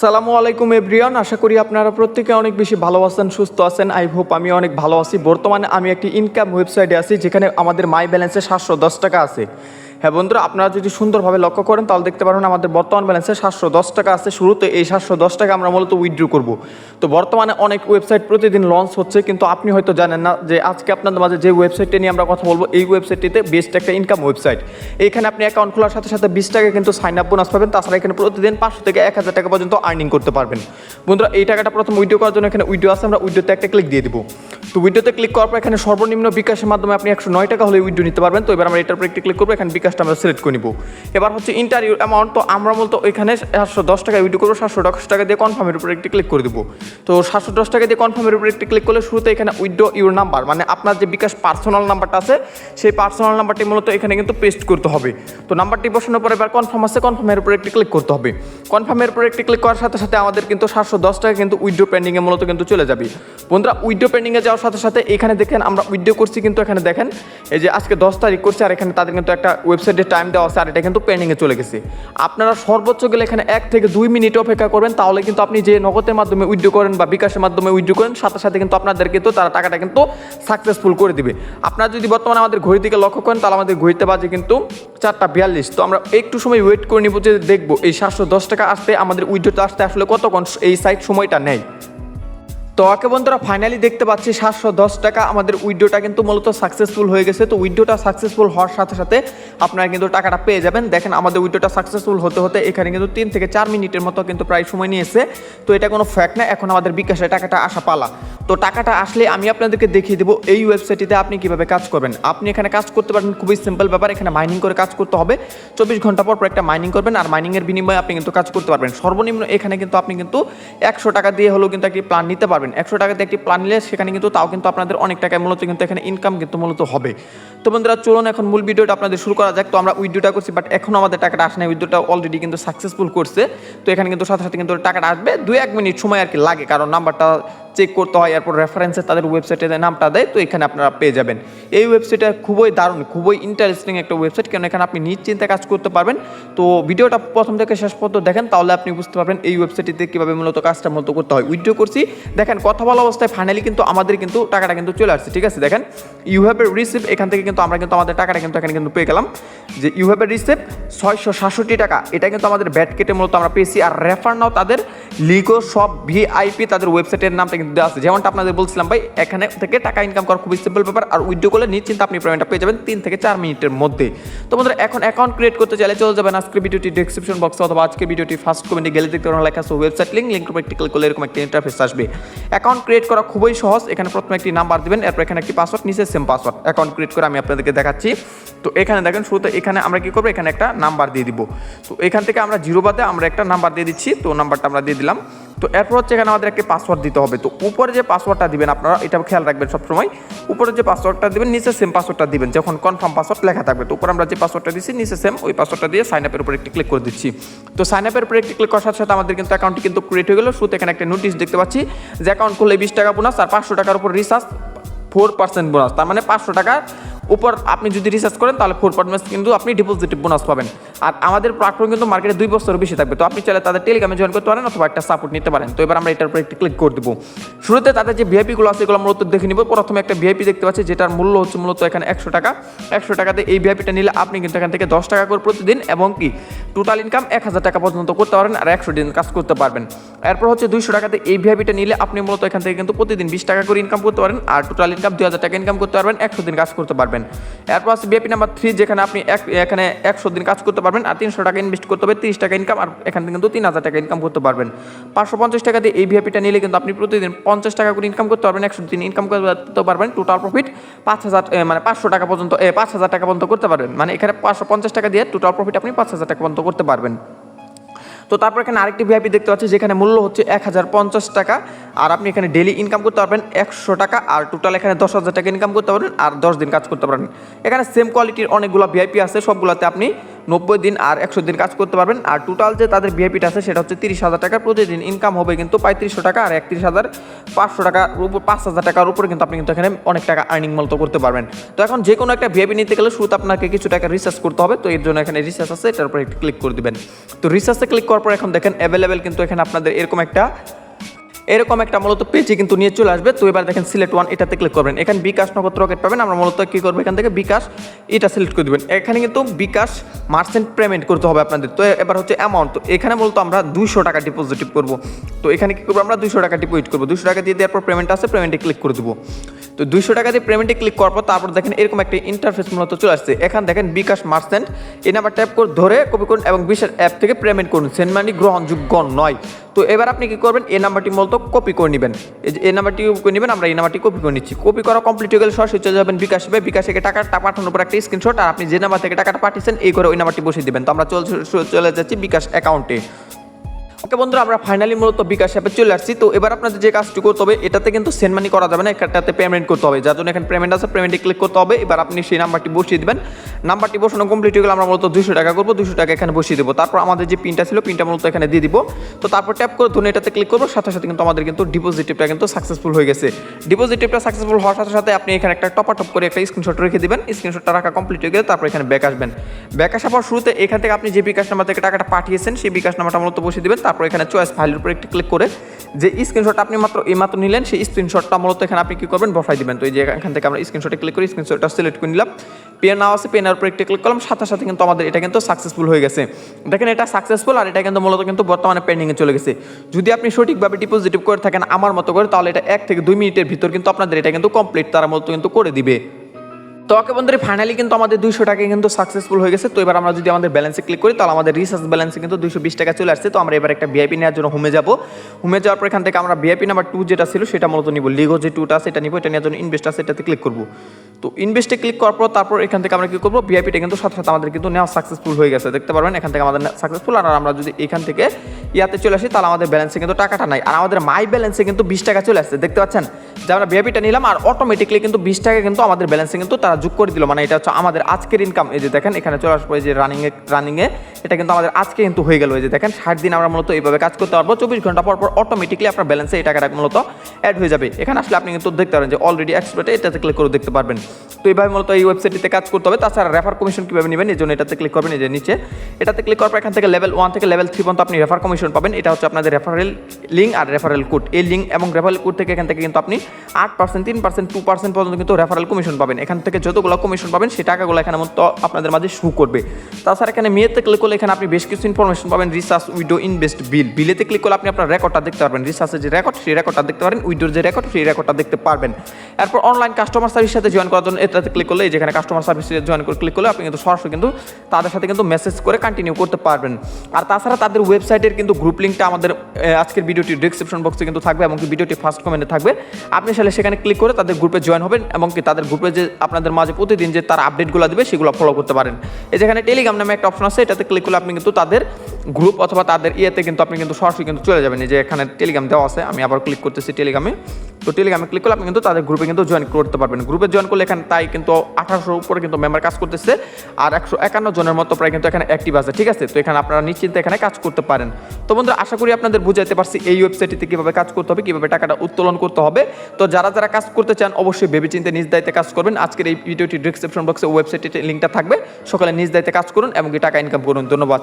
সালামু আলাইকুম এভরিওয়ান, আশা করি আপনারা প্রত্যেকে অনেক বেশি ভালো আছেন, সুস্থ আছেন। আই হোপ আমি অনেক ভালো আছি। বর্তমানে আমি একটি ইনকাম ওয়েবসাইটে আছি যেখানে আমাদের মাই ব্যালেন্সে 710 টাকা আছে। হ্যাঁ বন্ধুরা, আপনারা যদি সুন্দরভাবে লক্ষ্য করেন তাহলে দেখতে পারেন আমাদের বর্তমান ব্যালেন্সে 710 টাকা আছে। শুরুতে এই 710 টাকা আমরা মূলত উইথড্র করব। তো বর্তমানে অনেক ওয়েবসাইট প্রতিদিন লঞ্চ হচ্ছে, কিন্তু আপনি হয়তো জানেন না যে আজকে আপনাদের মাঝে যে ওয়েবসাইটটি নিয়ে আমরা কথা বলবো, এই ওয়েবসাইটটিতে বেস্ট একটা ইনকাম ওয়েবসাইট। এইখানে আপনি অ্যাকাউন্ট খোলার সাথে সাথে 20 টাকা কিন্তু সাইন আপ বোনাস পাবেন। তাছাড়া এখানে প্রতিদিন 500 থেকে 1000 টাকা পর্যন্ত আর্নিং করতে পারবেন। বন্ধুরা, এই টাকাটা প্রথম উইথড্র করার জন্য এখানে উইথড্র আছে, আমরা উইথড্রতে একটা ক্লিক দিয়ে দিব। তো উইথড্রতে ক্লিক করার পর এখানে সর্বনিম্ন বিকাশের মাধ্যমে আপনি 109 টাকা হলে উইথড্র নিতে পারবেন। তো এবার আমরা এটার উপর একটি ক্লিক করবো, এখানে বিকাশটা আমরা সিলেক্ট করে নিব। এবার হচ্ছে ইন্টারভিউ অ্যামাউন্ট, তো আমরা মূলত এখানে 710 টাকা উইথড্র করবো। 710 টাকা দিয়ে কনফার্মের উপর একটি ক্লিক করে দেবো। তো 710 টাকা দিয়ে কনফার্মের উপর একটি ক্লিক করলে শুরুতে এখানে উইথড্র ইউর নাম্বার, মানে আপনার যে বিকাশ পার্সোনাল নাম্বারটা আছে সেই পার্সোনাল নাম্বারটি মূলত এখানে কিন্তু পেস্ট করতে হবে। তো নাম্বারটি বসানোর পরে এবার কনফার্ম আছে, কনফার্মের উপর একটি ক্লিক করতে হবে। কনফার্মের উপর একটি ক্লিক করার সাথে সাথে আমাদের কিন্তু 710 টাকা কিন্তু উইথড্র পেন্ডিংয়ে মূলত কিন্তু চলে যাবে। বন্ধুরা, উইথড্র পেন্ডিংয়ে যাওয়ার সাথে সাথে এখানে দেখেন আমরা উইথড্র করছি, কিন্তু এখানে দেখেন এই যে আজকে 10 তারিখ করছে, আর এখানে তাদের কিন্তু একটা ওয়েবসাইটে টাইম দেওয়া আছে, আর এটা কিন্তু পেন্ডিংয়ে চলে গেছে। আপনারা সর্বোচ্চ গেলে এখানে 1 থেকে 2 মিনিট অপেক্ষা করবেন, তাহলে কিন্তু আপনি যে নগদের মাধ্যমে উইথড্র করেন বা বিকাশের মাধ্যমে উইথড্র করেন সাথে সাথে কিন্তু আপনাদের কিন্তু তারা টাকাটা কিন্তু সাকসেসফুল করে দিবে। আপনারা যদি বর্তমানে আমাদের ঘড়ির দিকে লক্ষ্য করেন তাহলে আমাদের ঘড়িতে বাজে কিন্তু 4:42। তো আমরা একটু সময় ওয়েট করে নিব যে দেখবো এই 710 টাকা আসতে আমাদের উইথড্রতে আসতে আসলে কতক্ষণ এই সাইট সময়টা নেয়। তো ওকে বন্ধুরা, ফাইনালি দেখতে পাচ্ছি 710 টাকা আমাদের উইথড্রটা কিন্তু মূলত সাকসেসফুল হয়ে গেছে। তো উইথড্রটা সাকসেসফুল হওয়ার সাথে সাথে আপনারা কিন্তু টাকাটা পেয়ে যাবেন। দেখেন আমাদের উইথড্রটা সাকসেসফুল হতে হতে এখানে কিন্তু 3 থেকে 4 মিনিটের মতো কিন্তু প্রায় সময় নিয়েছে। তো এটা কোনো ফ্যাক্ট না, এখন আমাদের বিকাশে টাকাটা আসা পালা। তো টাকাটা আসলে আমি আপনাদেরকে দেখিয়ে দেবো এই ওয়েবসাইটটিতে আপনি কীভাবে কাজ করবেন। আপনি এখানে কাজ করতে পারবেন, খুবই সিম্পল ব্যাপার। এখানে মাইনিং করে কাজ করতে হবে, 24 ঘন্টা পর একটা মাইনিং করবেন, আর মাইনিংয়ের বিনিময়ে আপনি কিন্তু কাজ করতে পারবেন। সর্বনিম্ন এখানে কিন্তু আপনি কিন্তু 100 টাকা দিয়ে হলেও কিন্তু একটি প্ল্যান নিতে পারবেন। 100 টাকা দিয়ে একটি প্ল্যান নিলে সেখানে কিন্তু তাও কিন্তু আপনাদের অনেক টাকায় মূলত কিন্তু এখানে ইনকাম কিন্তু মূলত হবে। তো বন্ধুরা, চলুন এখন মূল ভিডিওটা আপনাদের শুরু করা যাক। তো আমরা উইথড্রটা করছি, বাট এখনও আমাদের টাকাটা আসে না। উইথড্রটা অলরেডি কিন্তু সাকসেসফুল করছে। তো এখানে কিন্তু সাথে সাথে কিন্তু টাকাটা আসবে, 2-1 মিনিট সময় আর কি লাগে, কারণ নাম্বারটা চেক করতে হয়, এরপর রেফারেন্সে তাদের ওয়েবসাইটে নামটা দেয়। তো এখানে আপনারা পেয়ে যাবেন। এই ওয়েবসাইটটা খুবই দারুণ, খুবই ইন্টারেস্টিং একটা ওয়েবসাইট, কারণ এখানে আপনি নিশ্চিন্তে কাজ করতে পারবেন। তো ভিডিওটা প্রথম থেকে শেষ পর্যন্ত দেখেন, তাহলে আপনি বুঝতে পারবেন এই ওয়েবসাইটটিতে কীভাবে মূলত কাজটা মূলত করতে হয়। উইথড্র করছি, দেখেন কথা বলা অবস্থায় ফাইনালি কিন্তু আমাদের কিন্তু টাকাটা কিন্তু চলে আসছে। ঠিক আছে, দেখেন ইউ হ্যাভ এ রিসিভ, এখান থেকে কিন্তু আমরা কিন্তু আমাদের টাকাটা কিন্তু এখানে কিন্তু পেয়ে গেলাম। যে ইউ হ্যাভ এ রিসিভ 667 টাকা, এটা কিন্তু আমাদের ব্যাট কেটে মূলত আমরা পেয়েছি। আর রেফার নাও তাদের লিগো সব ভিআইপি তাদের ওয়েবসাইটের নামটা কিন্তু দেওয়া আছে। যেমনটা আপনাদের বলছিলাম ভাই, এখানে থেকে টাকা ইনকাম করা খুবই সিম্পল ব্যাপার, আর উইথড্র করলে নিশ্চিন্তে আপনি পেমেন্টটা পেয়ে যাবেন 3 থেকে 4 মিনিটের মধ্যে। তো বন্ধুরা, এখন অ্যাকাউন্ট ক্রিয়েট করতে চাইলে চলে যাবেন আজকের ভিডিওটি ডেসক্রিপশন বক্সে, অথবা আজকের ভিডিওটি ফার্স্ট কমেন্টে গেলে দেখতে পারেন লেখা আছে ওয়েবসাইট লিঙ্কের উপর ক্লিক করলে এরকম একটা ইন্টারফেস আসবে। অ্যাকাউন্ট ক্রিয়েট করা খুবই সহজ। এখানে প্রথমে একটি নাম্বার দিবেন, এরপর এখানে একটি পাসওয়ার্ড, নিচে সেম পাসওয়ার্ড। অ্যাকাউন্ট ক্রিয়েট করে আমি আপনাদেরকে দেখাচ্ছি। তো এখানে দেখেন শুরুতে এখানে আমরা কি করবো, এখানে একটা নাম্বার দিয়ে দিব। তো এখান থেকে আমরা 0 বাদে আমরা একটা নাম্বার দিয়ে দিচ্ছি। তো নাম্বারটা আমরা দিয়ে দিলাম। তো এরপর হচ্ছে এখানে আমাদের একটা পাসওয়ার্ড দিতে হবে। তো উপরে যে পাসওয়ার্ডটা দিবেন, আপনারা এটা খেয়াল রাখবেন সবসময়, উপরে যে পাসওয়ার্ডটা দিবেন নিচে সেম পাসওয়ার্ডটা দিবেন, যখন কনফার্ম পাসওয়ার্ড লেখা থাকবে। তো উপরে আমরা যে পাসওয়ার্ডটা দিচ্ছি নিচে সেম ওই পাসওয়ার্ডটা দিয়ে সাইন আপের উপর একটি ক্লিক করে দিচ্ছি। তো সাইন আপের উপর একটি ক্লিক করার সাথে সাথে আমাদের কিন্তু অ্যাকাউন্টটি কিন্তু ক্রিয়েট হয়ে গেল। শুরুতে এখানে একটা নোটিশ দেখতে পাচ্ছি যে অ্যাকাউন্ট খুললে 20 টাকা বোনাস, আর 500 টাকার উপর রিচার্জ 4% বোনাস। তার মানে 500 টাকার উপর আপনি যদি রিচার্জ করেন তাহলে 4% কিন্তু আপনি ডিপোজিটিভ বোনাস পাবেন। আর আমাদের প্ল্যাটফর্ম কিন্তু মার্কেটে 2 বছরের বেশি থাকবে। তো আপনি চাইলে তাদের টেলিগ্রামে জয়েন করতে পারেন, অথবা একটা সাপোর্ট নিতে পারেন। তো এবার আমরা এটার উপর একটি ক্লিক করে দেবো। শুরুতে তাদের যে ভিআইপিগুলো আছে এগুলো মূলত দেখে নিব। প্রথমে একটা ভিআইপি দেখতে পাচ্ছি, যেটার মূল্য হচ্ছে মূলত এখানে 100 টাকা। 100 টাকাতে এই ভিআইপিটা নিলে আপনি কিন্তু এখান থেকে 10 টাকা করে প্রতিদিন, এবং কি টোটাল ইনকাম 1000 টাকা পর্যন্ত করতে পারেন, আর 100 দিন কাজ করতে পারবেন। এরপর হচ্ছে 200 টাকাতে এই ভিআইপিটা নিলে আপনি মূলত এখান থেকে কিন্তু প্রতিদিন 20 টাকা করে ইনকাম করতে পারেন, আর টোটাল ইনকাম 2000 টাকা ইনকাম করতে পারবেন, 100 দিন কাজ করতে পারবেন। এরপর ভিআইপি নাম্বার 3, যেখানে আপনি এখানে 100 দিন কাজ করতে পারবেন, আর 300 টাকা ইনভেস্ট করতে হবে, 30 টাকা ইনকাম, আর এখান থেকে কিন্তু 3000 টাকা ইনকাম করতে পারবেন। 550 টাকা দিয়ে এই ভিআইপিটা নিলে কিন্তু আপনি প্রতিদিন 50 টাকা করে ইনকাম করতে পারবেন, 100 দিন ইনকাম করতে পারবেন। টোটাল প্রফিট 5000 মানে 500 টাকা পর্যন্ত 5000 টাকা পর্যন্ত করতে পারবেন। মানে এখানে 550 টাকা দিয়ে টোটাল প্রফিট আপনি 5000 টাকা পর্যন্ত করতে পারবেন। তো তারপর এখানে আরেকটি ভিআইপি দেখতে পাচ্ছি, যেখানে মূল্য হচ্ছে 1050 টাকা, আর আপনি এখানে ডেলি ইনকাম করতে পারবেন 100 টাকা, আর টোটাল এখানে 10,000 টাকা ইনকাম করতে পারবেন, আর 10 দিন কাজ করতে পারবেন। এখানে সেম কোয়ালিটির অনেকগুলো ভিআইপি আছে, সবগুলোতে আপনি 90 দিন আর 100 দিন কাজ করতে পারবেন। আর টোটাল যে তাদের ভিআইপিটা আছে সেটা হচ্ছে 30,000 টাকা, প্রতিদিন ইনকাম হবে কিন্তু 3500 টাকা আর 31,500 টাকার উপর 5,000 টাকার উপরে কিন্তু আপনি কিন্তু এখানে অনেক টাকা আর্নিং মূলত করতে পারবেন। তো এখন যে কোনো একটা ভিআইপি নিতে গেলে শুরুতে আপনাকে কিছু টাকা রিসার্চ করতে হবে। তো এর জন্য এখানে রিসার্চ আছে, এটার উপর একটু ক্লিক করে দিবেন। তো রিসার্চে ক্লিক করার পর এখন দেখেন অ্যাভেলেবেল কিন্তু এখানে আপনাদের এরকম একটা মূলত পেজে কিন্তু নিয়ে চলে আসবে। তো এবার দেখেন সিলেক্ট ওয়ান, এটাতে ক্লিক করবেন। এখানে বিকাশ, নগদ, রকেট পাবেন। আমরা মূলত কী করবো, এখান থেকে বিকাশ এটা সিলেক্ট করে দেবেন। এখানে কিন্তু বিকাশ মার্চেন্ট পেমেন্ট করতে হবে আপনাদের। তো এবার হচ্ছে অ্যামাউন্ট, তো এখানে মূলত আমরা 200 টাকা ডিপোজিট করবো। তো এখানে কী করবো, আমরা 200 টাকা ডিপোজিট করবো। 200 টাকা দিয়ে দেওয়ার পর পেমেন্ট আছে, পেমেন্টে ক্লিক করে দেবো। তো 200 টাকা দিয়ে পেমেন্টে ক্লিক করার পর তারপর দেখেন এরকম একটা ইন্টারফেস মূলত চলে আসছে। এখানে দেখেন বিকাশ মার্চেন্ট, এই নাম্বার ট্যাপ করে ধরে কপি করুন এবং বিশেষ অ্যাপ থেকে পেমেন্ট করুন, সেন্ড মানি গ্রহণযোগ্য নয়। তো এবার আপনি কী করবেন, এই নাম্বারটি মূলত কপি করে নেবেন। এই যে এই নাম্বারটি করে নেবেন, আমরা এই নাম্বারটি কপি করে নিচ্ছি। কপি করা কমপ্লিট হয়ে গেলে সরাসরি চলে যাবেন বিকাশ হবে। বিকাশ থেকে টাকাটা পাঠানোর পর একটা স্ক্রিনশট, আর আপনি যে নাম্বার থেকে টাকাটা পাঠিয়েছেন এই করে ওই নাম্বারটি বসিয়ে দেবেন। তো আমরা চলে যাচ্ছি বিকাশ অ্যাকাউন্টে। ওকে বন্ধুরা, আমরা ফাইনালি মূলত বিকাশ অ্যাপে চলে আসছি। তো এবার আপনাদের যে কাজটি করতে হবে, এটাতে কিন্তু সেন্ড মানি করা যাবে না, এটাতে পেমেন্ট করতে হবে। যার জন্য এখানে পেমেন্ট আছে, পেমেন্টে ক্লিক করতে হবে। এবার আপনি সেই নাম্বারটি বসিয়ে দেবেন। নাম্বারটি বসানো কমপ্লিট হয়ে গেলে আমরা মূলত 200 টাকা করবো, 200 টাকা এখানে বসিয়ে দেবো। তারপর আমাদের যে পিনটা ছিল, পিনটা মূলত এখানে দিয়ে দিব। তো তারপর ট্যাপ করে ধরুন এটাতে ক্লিক করবো, সাথে সাথে কিন্তু আমাদের কিন্তু ডিপোজিটিভটা কিন্তু সাকসেসফুল হয়ে গেছে। ডিপোজিটিভটা সাকসেসফুল হওয়ার সাথে সাথে আপনি এখানে একটা টপ করে একটা স্ক্রিনশট রেখে দিবেন। স্ক্রিনশটটা রাখা কমপ্লিট হয়ে গেলে তারপর এখানে ব্যাক আসবেন। ব্যাক আসার পর শুরুতে এখান থেকে আপনি যে বিকাশ নাম্বার থেকে টাকাটা পাঠিয়েছেন সেই বিকাশ নাম্বারটা মূলত বসিয়ে দিবেন। তারপর এখানে চয়েস ফাইলের উপরে একটু ক্লিক করে যে স্ক্রিনশটটা আপনি মাত্র নিলেন সেই স্ক্রিনশটটা মূলত এখানে আপনি কি করবেন, বসাই দিবেন। তো এই যে এখান থেকে আমরা স্ক্রিনশটে ক্লিক করি, স্ক্রিনশটটা সিলেক্ট করে নিলাম। পেন নাও আছে, পেনের উপরে একটু ক্লিক করলাম, সাথে সাথে কিন্তু আমাদের এটা কিন্তু সাকসেসফুল হয়ে গেছে। দেখেন এটা সাকসেসফুল, আর এটা কিন্তু মূলত কিন্তু বর্তমানে পেন্ডিংয়ে চলে গেছে। যদি আপনি সঠিকভাবে ডিপোজিট করে থাকেন আমার মতো করে, তাহলে এটা 1 থেকে 2 মিনিটের ভিতর কিন্তু আপনাদের এটা কিন্তু কমপ্লিট তারা মূলত কিন্তু করে দিবে। তো ওকে বন্ধুরা, ফাইনালি কিন্তু আমাদের 200 টাকা কিন্তু সাকসেসফুল হয়ে গেছে। তো এবার আমরা যদি আমাদের ব্যালেন্সে ক্লিক করি, তাহলে আমাদের রিচার্জ ব্যালেন্সে কিন্তু 220 টাকা চলে আসছে। তো আমরা এবার একটা ভিআইপি নেওয়ার জন্য হোমে যাব। হোমে যাওয়ার পর এখান থেকে আমরা ভিআইপি নাম্বার 2 যেটা ছিল সেটা মূলত নিব। লিগো যে 2টা আছে এটা নিব, এটা নেওয়ার জন্য ইনভেস্ট আছে এটাতে ক্লিক করব। তো ইনভেস্টে ক্লিক করার পর তারপর এখান থেকে আমরা কি করব, ভিআইপিটা কিন্তু সাথে সাথে আমাদের কিন্তু নেওয়া সাকসেসফুল হয়ে গেছে। দেখতে পারবেন এখান থেকে আমাদের সাকসেসফুল। আর আমরা যদি এখান থেকে ইয়াতে চলে আসি, তাহলে আমাদের ব্যালেন্সে কিন্তু টাকাটা নাই, আর আমাদের মাই ব্যালেন্সে কিন্তু 20 টাকা চলে আসছে। দেখতে পাচ্ছেন যে আমরা ভিআইপিটা নিলাম আর অটোমেটিকলি কিন্তু 20 টাকা কিন্তু আমাদের ব্যালেন্সে কিন্তু তারা যোগ করে দিল। মানে এটা হচ্ছে আমাদের আজকের ইনকাম। এই যে দেখেন এখানে চলে আসবো, এই যে রানিংয়ে এটা কিন্তু আমাদের আজকে কিন্তু হয়ে গেল। এই যে দেখেন 60 দিন আমরা মূলত এইভাবে কাজ করতে পারবো। 24 ঘন্টা পর পর অটোমেটিকলি আপনার ব্যালেন্সে এই টাকাটা মূলত অ্যাড হয়ে যাবে। এখানে আসলে আপনি কিন্তু দেখতে পারেন যে অলরেডি এক্সপার্টে, এটাতে ক্লিক করে দেখতে পারবেন। তো এইভাবে মূলত এই ওয়েবসাইটটিতে কাজ করতে হবে। তাছাড়া রেফার কমিশন কীভাবে নেবেন, এই জন্য এটাতে ক্লিক করবেন। এই যে নিচে এটাতে ক্লিক করার পর এখান থেকে লেভেল 1 থেকে লেভেল 3 পর্যন্ত আপনি রেফার কমিশন পাবেন। এটা হচ্ছে আপনাদের রেফারেল লিঙ্ক আর রেফারেল কোড। এই লিঙ্ক এবং রেফারেল কোড থেকে এখান থেকে কিন্তু আপনি 8%, 3%, 2% পর্যন্ত কিন্তু রেফারেল কমিশন পাবেন। এখান থেকে যতগুলো কমিশন পাবেন সেই টাকাগুলো এখানে মতো আপনাদের মাঝে শো করবে। তাছাড়া এখানে মেয়েতে ক্লিক করলে এখানে আপনি বেশ কিছু ইনফরমেশন পাবেন। রিসার্চ, উইডো, ইনভেস্ট, বিলেতে ক্লিক করলে আপনি আপনার রেকর্ডটা দেখতে পারবেন। রিসার্চের যে রেকর্ড সেই রেকর্ডটা দেখতে পারেন, উইডোর যে রেকর্ড সেই রেকর্ডটা দেখতে পারবেন। এরপর অনলাইন কাস্টমার সার্ভিস সাথে জয়েন করার জন্য এটাতে ক্লিক করলে, যেখানে কাস্টমার সার্ভিসে জয়েন করে ক্লিক করলে আপনি কিন্তু সরাসরি কিন্তু তাদের সাথে কিন্তু মেসেজ করে কন্টিনিউ করতে পারবেন। আর তাছাড়া তাদের ওয়েবসাইটের কিন্তু গ্রুপ লিঙ্কটা আমাদের আজকের ভিডিওটি ডেসক্রিপশন বক্সে কিন্তু থাকবে এবং ভিডিওটি ফার্স্ট কমেন্টে থাকবে। আপনি আসলে সেখানে ক্লিক করে তাদের গ্রুপে জয়েন হবেন এবং কি তাদের গ্রুপে যে আপনাদের মাঝে প্রতিদিন যে তারা আপডেটগুলো দেবে সেগুলো ফলো করতে পারেন। এই যেখানে টেলিগ্রাম নামে একটা অপশন আছে, এটাতে ক্লিক করলে আপনি কিন্তু তাদের গ্রুপ অথবা তাদের ইয়েতে কিন্তু আপনি কিন্তু সরাসরি কিন্তু চলে যাবেন। এই যে এখানে টেলিগ্রাম দেওয়া আছে, আমি আবার ক্লিক করতেছি টেলিগ্রামে। তো টেলিগ্রামে ক্লিক করলে আপনি কিন্তু তাদের গ্রুপে কিন্তু জয়েন করতে পারবেন। গ্রুপে জয়েন করলে এখানে তাই কিন্তু 1800 উপরে কিন্তু মেম্বার কাজ করতেছে, আর 151 জনের মতো প্রায় কিন্তু এখানে অ্যাক্টিভ আছে। ঠিক আছে, তো এখানে আপনারা নিশ্চিন্তে এখানে কাজ করতে পারেন। তো বন্ধুরা, আশা করি আপনাদের বুঝাইতে পারছি এই ওয়েবসাইটটিতে কীভাবে কাজ করতে হবে, কীভাবে টাকাটা উত্তোলন করতে হবে। তো যারা যারা কাজ করতে চান অবশ্যই ভেবেচিন্তে নিজ দায়িত্বে কাজ করবেন। আজকের এই ভিডিওটি ডেসক্রিপশন বক্সে ওয়েবসাইটের লিঙ্কটা থাকবে। সকালে নিজ দায়িত্বে কাজ করুন এবং টাকা ইনকাম করুন। ধন্যবাদ।